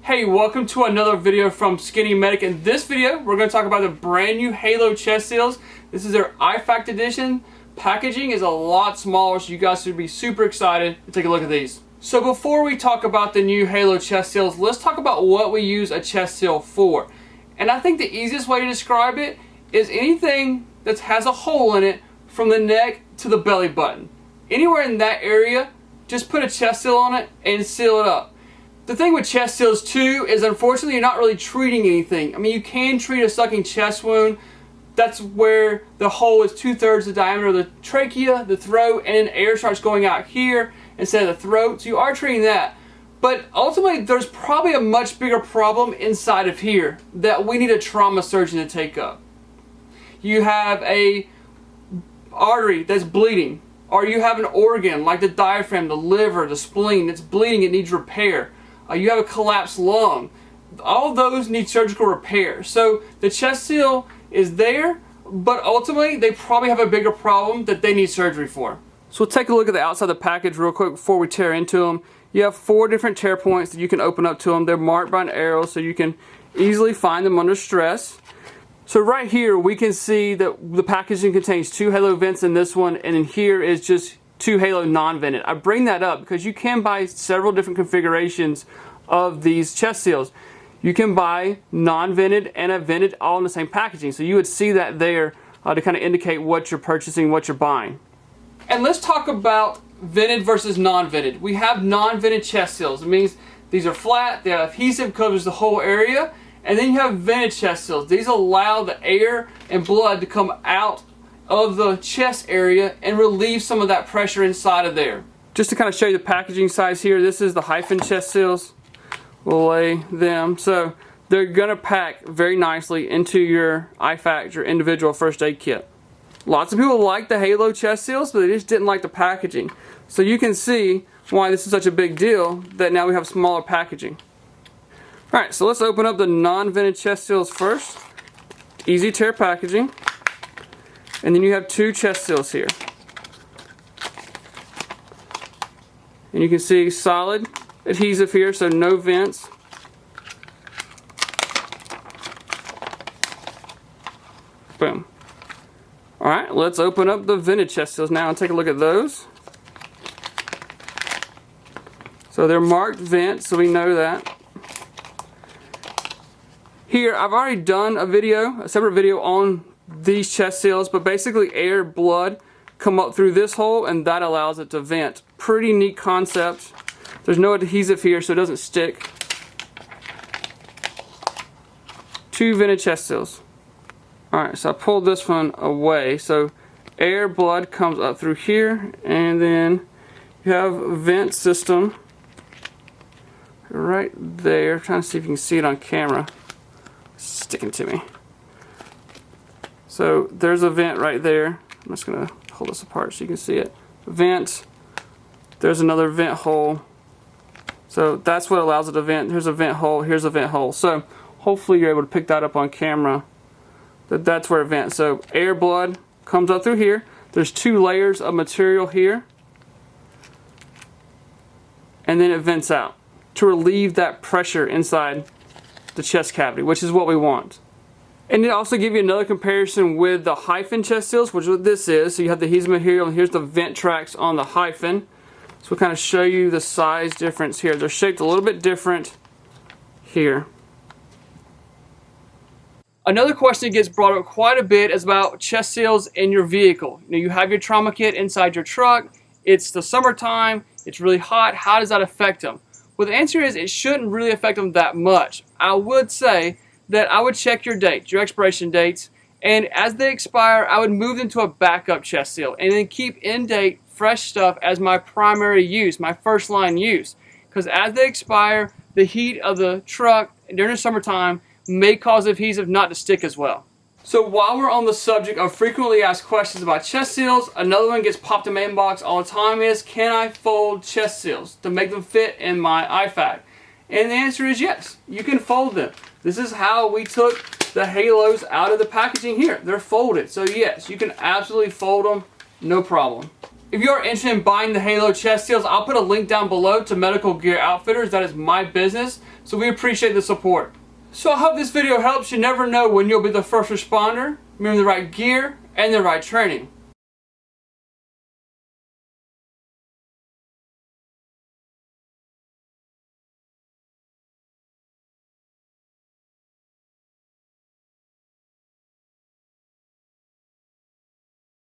Hey, welcome to another video from SkinnyMedic. In this video, we're going to talk about the brand new Halo chest seals. This is their IFAK edition. Packaging is a lot smaller, so you guys should be super excited to take a look at these. So before we talk about the new Halo chest seals, let's talk about what we use a chest seal for. And I think the easiest way to describe it is anything that has a hole in it from the neck to the belly button. Anywhere in that area, just put a chest seal on it and seal it up. The thing with chest seals too is unfortunately you're not really treating anything. I mean, you can treat a sucking chest wound. That's where the hole is 2/3 the diameter of the trachea, the throat, and air starts going out here instead of the throat. So you are treating that. But ultimately there's probably a much bigger problem inside of here that we need a trauma surgeon to take up. You have a artery that's bleeding, or you have an organ like the diaphragm, the liver, the spleen that's bleeding, it needs repair. You have a collapsed lung. All those need surgical repair. So the chest seal is there, but ultimately they probably have a bigger problem that they need surgery for. So we'll take a look at the outside of the package real quick before we tear into them. You have 4 different tear points that you can open up to them. They're marked by an arrow so you can easily find them under stress. So right here we can see that the packaging contains 2 Halo vents in this one, and in here is just 2 Halo non-vented. I bring that up because you can buy several different configurations of these chest seals. You can buy non-vented and a vented all in the same packaging. So you would see that there to kind of indicate what you're purchasing, what you're buying. And let's talk about vented versus non-vented. We have non-vented chest seals. It means these are flat, the adhesive covers the whole area, and then you have vented chest seals. These allow the air and blood to come out of the chest area and relieve some of that pressure inside of there. Just to kind of show you the packaging size here, this is the hyphen chest seals. We'll lay them. So they're going to pack very nicely into your IFAK, your individual first aid kit. Lots of people like the Halo chest seals, but they just didn't like the packaging. So you can see why this is such a big deal that now we have smaller packaging. Alright, so let's open up the non-vented chest seals first. Easy tear packaging. And then you have 2 chest seals here. And you can see solid adhesive here, so no vents. Boom. Alright, let's open up the vented chest seals now and take a look at those. So they're marked vent, so we know that. Here, I've already done a separate video on these chest seals, but basically air, blood come up through this hole and that allows it to vent. Pretty neat concept. There's no adhesive here so it doesn't stick. 2 vented chest seals. Alright, so I pulled this one away. So air, blood comes up through here, and then you have a vent system right there. I'm trying to see if you can see it on camera. It's sticking to me. So there's a vent right there. I'm just going to hold this apart so you can see it. Vent. There's another vent hole. So that's what allows it to vent. Here's a vent hole. Here's a vent hole. So hopefully you're able to pick that up on camera. That's where it vents. So air, blood comes up through here. There's 2 layers of material here. And then it vents out to relieve that pressure inside the chest cavity, which is what we want. And it also give you another comparison with the hyphen chest seals, which is what this is. So you have the adhesive material, and here's the vent tracks on the hyphen. So we'll kind of show you the size difference here. They're shaped a little bit different here. Another question that gets brought up quite a bit is about chest seals in your vehicle. You know, you have your trauma kit inside your truck. It's the summertime. It's really hot. How does that affect them? Well, the answer is it shouldn't really affect them that much. I would say that I would check your dates, your expiration dates, and as they expire, I would move them to a backup chest seal and then keep in date fresh stuff as my primary use, my first line use. Because as they expire, the heat of the truck during the summertime may cause adhesive not to stick as well. So while we're on the subject of frequently asked questions about chest seals, another one gets popped in my inbox all the time is, can I fold chest seals to make them fit in my IFAK? And the answer is yes, you can fold them. This is how we took the Halos out of the packaging here. They're folded, so yes, you can absolutely fold them, no problem. If you are interested in buying the Halo chest seals, I'll put a link down below to Medical Gear Outfitters. That is my business, so we appreciate the support. So I hope this video helps. You never know when you'll be the first responder. Remember the right gear and the right training.